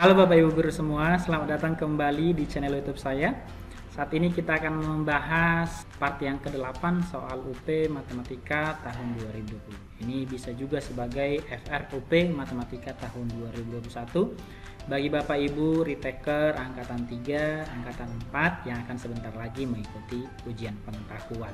Halo Bapak Ibu Guru semua, selamat datang kembali di channel YouTube saya. Saat ini kita akan membahas part yang ke-8 soal UP Matematika tahun 2020. Ini bisa juga sebagai FRUP Matematika tahun 2021 bagi Bapak Ibu retaker angkatan 3, angkatan 4 yang akan sebentar lagi mengikuti ujian pengetahuan.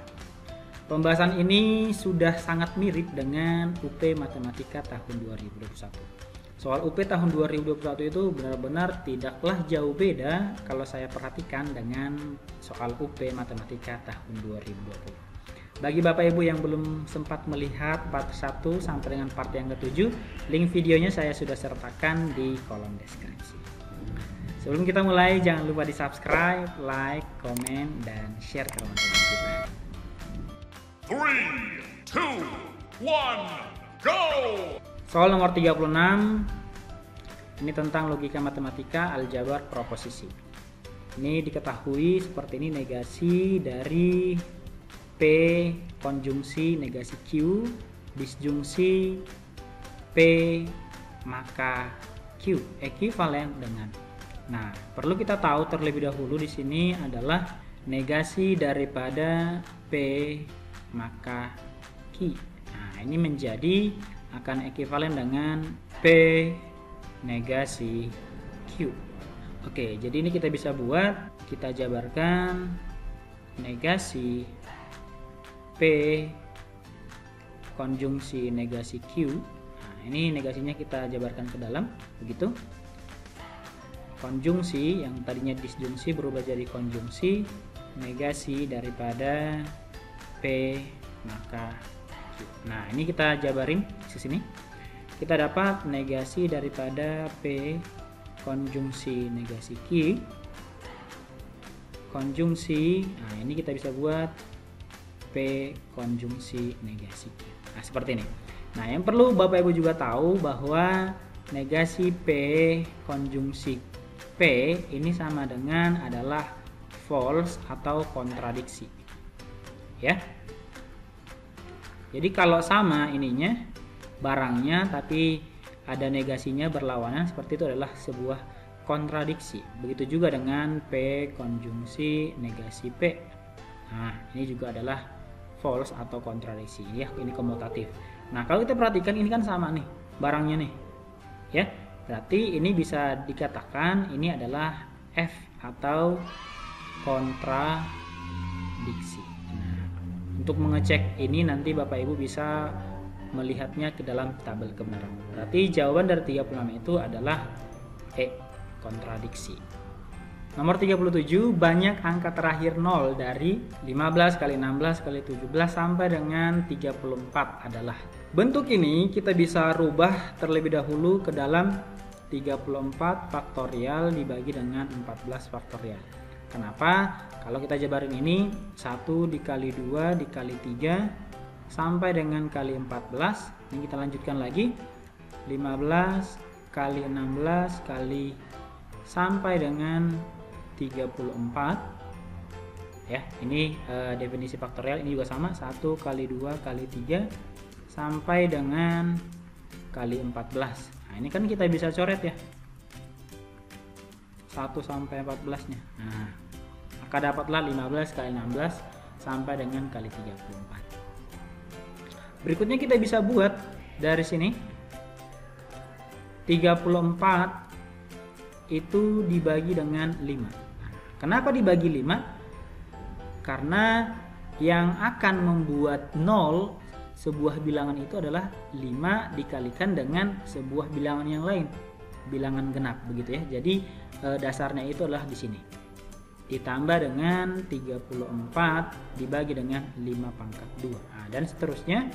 Pembahasan ini sudah sangat mirip dengan UP Matematika tahun 2021. Soal UP tahun 2021 itu benar-benar tidaklah jauh beda kalau saya perhatikan dengan soal UP Matematika tahun 2020. Bagi Bapak Ibu yang belum sempat melihat part 1 sampai dengan part yang ke-7, link videonya saya sudah sertakan di kolom deskripsi. Sebelum kita mulai, jangan lupa di subscribe, like, komen, dan share ke teman-teman kita. 3, 2, 1, go! Soal nomor 36, ini tentang logika matematika, aljabar, proposisi. Ini diketahui seperti ini negasi dari P konjungsi negasi Q, disjungsi P maka Q, ekuivalen dengan. Nah, perlu kita tahu terlebih dahulu di sini adalah negasi daripada P maka Q. Nah, ini menjadi akan ekuivalen dengan P negasi Q. Oke, jadi ini kita bisa buat, kita jabarkan negasi P konjungsi negasi Q. Nah, ini negasinya kita jabarkan ke dalam, begitu. Konjungsi yang tadinya disjungsi berubah jadi konjungsi negasi daripada P maka Q. Nah, ini kita jabarin di sini. Kita dapat negasi daripada P konjungsi negasi Q konjungsi. Nah, ini kita bisa buat P konjungsi negasi Q. Nah, seperti ini. Nah, yang perlu Bapak Ibu juga tahu bahwa negasi P konjungsi P ini sama dengan adalah false atau kontradiksi. Ya. Jadi kalau sama ininya barangnya tapi ada negasinya berlawanan, seperti itu adalah sebuah kontradiksi. Begitu juga dengan P konjungsi negasi P. Nah, ini juga adalah false atau kontradiksi. Ya, ini komutatif. Nah, kalau kita perhatikan ini kan sama nih barangnya nih. Ya. Berarti ini bisa dikatakan ini adalah F atau kontradiksi. Untuk mengecek ini nanti Bapak Ibu bisa melihatnya ke dalam tabel kebenaran. Berarti jawaban dari 36 itu adalah E, kontradiksi. Nomor 37, banyak angka terakhir 0 dari 15 kali 16 kali 17 sampai dengan 34 adalah. Bentuk ini kita bisa rubah terlebih dahulu ke dalam 34 faktorial dibagi dengan 14 faktorial. Kenapa? Kalau kita jabarin ini 1 dikali 2 dikali 3 sampai dengan kali 14. Ini kita lanjutkan lagi 15 kali 16 kali sampai dengan 34. Ya, ini definisi faktorial ini juga sama, 1 kali 2 kali 3 sampai dengan kali 14. Nah, ini kan kita bisa coret ya, 1 sampai 14 nya. Nah, maka dapatlah 15 kali 16 sampai dengan kali 34. Berikutnya kita bisa buat dari sini 34 itu dibagi dengan 5. Kenapa dibagi 5? Karena yang akan membuat 0 sebuah bilangan itu adalah 5 dikalikan dengan sebuah bilangan yang lain, bilangan genap begitu ya. Jadi dasarnya itu adalah di sini. Ditambah dengan 34 dibagi dengan 5 pangkat 2. Nah, dan seterusnya.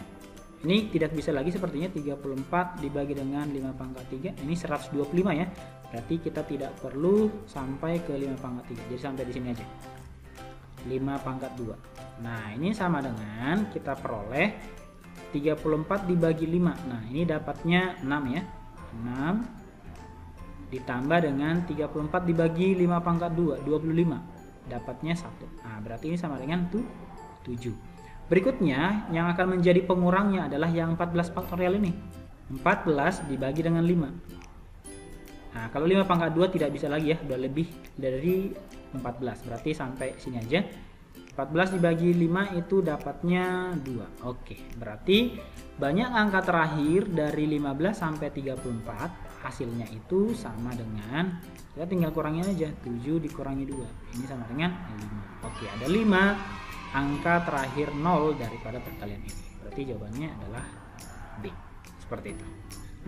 Ini tidak bisa lagi sepertinya 34 dibagi dengan 5 pangkat 3. Ini 125 ya. Berarti kita tidak perlu sampai ke 5 pangkat 3. Jadi sampai di sini aja. 5 pangkat 2. Nah, ini sama dengan kita peroleh 34 dibagi 5. Nah, ini dapatnya 6 ya. 6 ditambah dengan 34 dibagi 5 pangkat 2, 25. Dapatnya 1. Nah, berarti ini sama dengan 7. Berikutnya yang akan menjadi pengurangnya adalah yang 14 faktorial ini. 14 dibagi dengan 5. Nah, kalau 5 pangkat 2 tidak bisa lagi ya, udah lebih dari 14. Berarti sampai sini aja. 14 dibagi 5 itu dapatnya 2. Oke, berarti banyak angka terakhir dari 15 sampai 34, hasilnya itu sama dengan, kita tinggal kurangin aja, 7 dikurangi 2. Ini sama dengan 5. Oke, ada 5 angka terakhir 0 daripada perkalian ini. Berarti jawabannya adalah B. Seperti itu.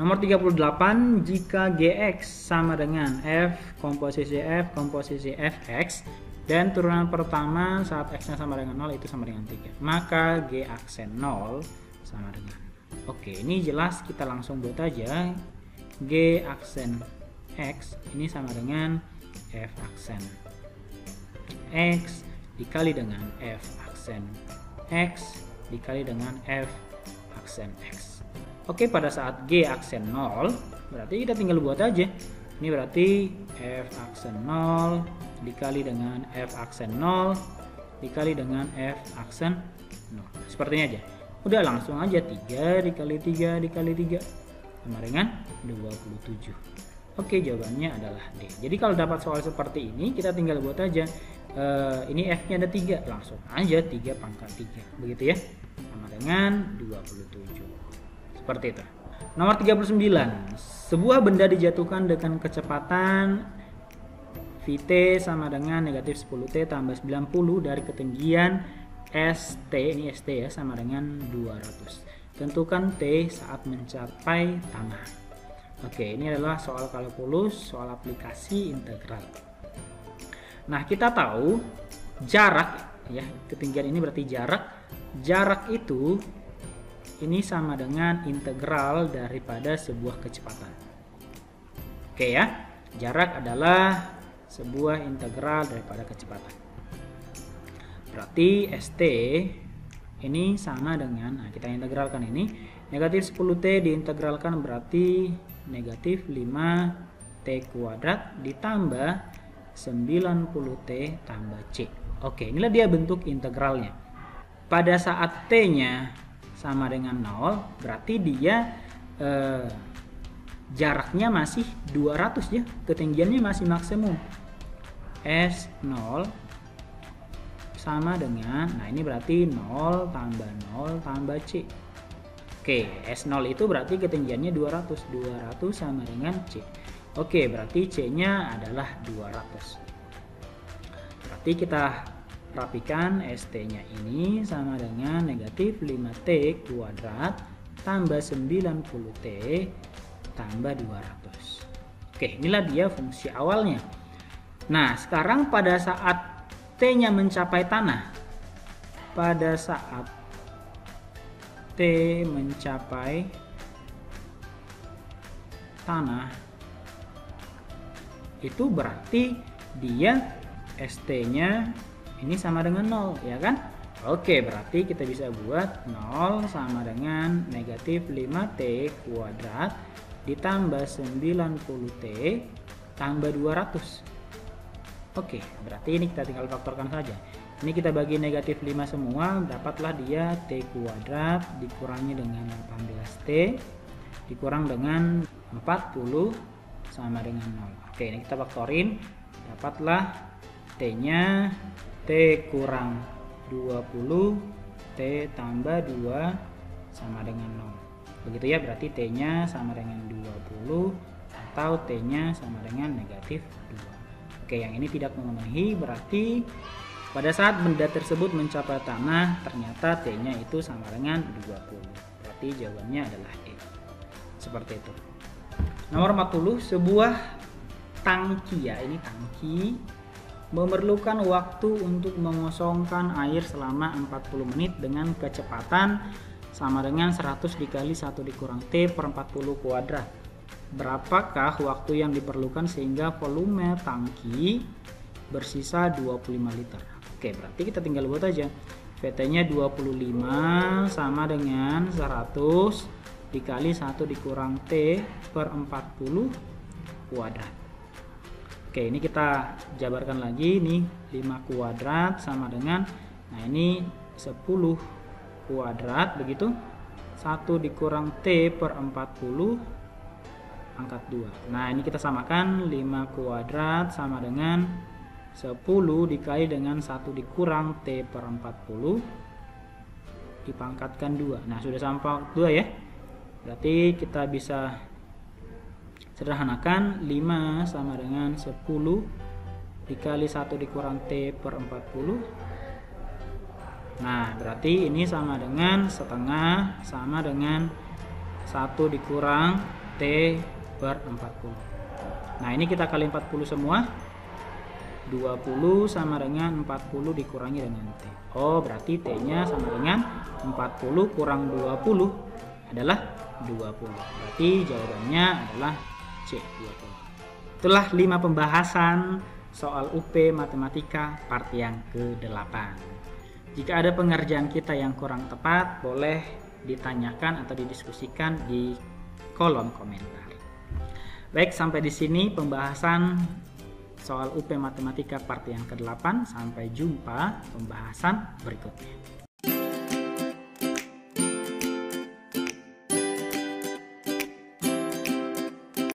Nomor 38, jika Gx sama dengan F komposisi Fx dan turunan pertama saat X-nya sama dengan 0 itu sama dengan 3, maka G aksen 0 sama dengan. Oke, ini jelas, kita langsung buat aja. G aksen X ini sama dengan F aksen X dikali dengan F aksen X dikali dengan F aksen X. Oke, pada saat G aksen 0 berarti kita tinggal buat aja. Ini berarti F aksen 0 dikali dengan F aksen 0 dikali dengan F aksen 0. Seperti ini aja. Udah langsung aja, 3 dikali 3 dikali 3 sama dengan 27. Oke, jawabannya adalah D. Jadi kalau dapat soal seperti ini kita tinggal buat aja. Ini F-nya ada 3, langsung aja 3 pangkat 3. Begitu ya. Sama dengan 27. Seperti itu. Nomor 39, sebuah benda dijatuhkan dengan kecepatan Vt sama dengan negatif 10T tambah 90 dari ketinggian St, ini St ya, sama dengan 200. Tentukan T saat mencapai tanah. Oke, ini adalah soal kalkulus, soal aplikasi integral. Nah, kita tahu jarak ya, ketinggian ini berarti jarak. Jarak itu ini sama dengan integral daripada sebuah kecepatan. Oke ya, jarak adalah sebuah integral daripada kecepatan. Berarti ST ini sama dengan, nah kita integralkan ini, negatif 10T diintegralkan berarti negatif 5T kuadrat ditambah 90T tambah C. Oke, inilah dia bentuk integralnya. Pada saat T-nya sama dengan 0, berarti dia jaraknya masih 200 ya, ketinggiannya masih maksimum. S0 sama dengan, nah ini berarti 0 tambah 0 tambah C. Oke, S0 itu berarti ketinggiannya 200. 200 sama dengan C. Oke, berarti C-nya adalah 200. Berarti kita rapikan, ST-nya ini sama dengan negatif 5T kuadrat tambah 90T tambah 200. Oke, inilah dia fungsi awalnya. Nah, sekarang pada saat T-nya mencapai tanah, pada saat T mencapai tanah, itu berarti dia ST-nya ini sama dengan 0 ya kan. Oke, berarti kita bisa buat 0 sama dengan negatif 5T kuadrat ditambah 90T tambah 200. Oke, berarti ini kita tinggal faktorkan saja. Ini kita bagi negatif 5 semua, dapatlah dia T kuadrat dikurangi dengan 18T dikurang dengan 40 sama dengan 0. Oke, ini kita faktorin, dapatlah T-nya T kurang 20 T tambah 2 sama dengan 0. Begitu ya, berarti T-nya sama dengan 20 atau T-nya sama dengan negatif 2. Oke, yang ini tidak memenuhi, berarti pada saat benda tersebut mencapai tanah, ternyata T-nya itu sama dengan 20. Berarti jawabannya adalah E. Seperti itu. Nomor 40, sebuah tangki ya, ini tangki memerlukan waktu untuk mengosongkan air selama 40 menit dengan kecepatan sama dengan 100 dikali 1 dikurang T per 40 kuadrat. Berapakah waktu yang diperlukan sehingga volume tangki bersisa 25 liter? Oke, berarti kita tinggal buat aja. VT-nya 25 sama dengan 100 dikali 1 dikurang T per 40 kuadrat. Oke, ini kita jabarkan lagi, nih 5 kuadrat sama dengan, nah ini 10 kuadrat begitu, 1 dikurang T per 40 pangkat 2. Nah, ini kita samakan 5 kuadrat sama dengan 10 dikali dengan 1 dikurang T per 40 dipangkatkan 2. Nah, sudah sampai 2 ya. Berarti kita bisa sederhanakan 5 sama dengan 10 dikali 1 dikurang T per 40. Nah, berarti ini sama dengan setengah sama dengan 1 dikurang T per 40. Nah, ini kita kali 40 semua. 20 sama dengan 40 dikurangi dengan T. Oh, berarti T-nya sama dengan 40 kurang 20 adalah 20. Berarti jawabannya adalah C, 20. Itulah 5 pembahasan soal UP Matematika part yang ke-8. Jika ada pengerjaan kita yang kurang tepat, boleh ditanyakan atau didiskusikan di kolom komentar. Baik, sampai di sini pembahasan soal UP Matematika part yang ke-8. Sampai jumpa pembahasan berikutnya.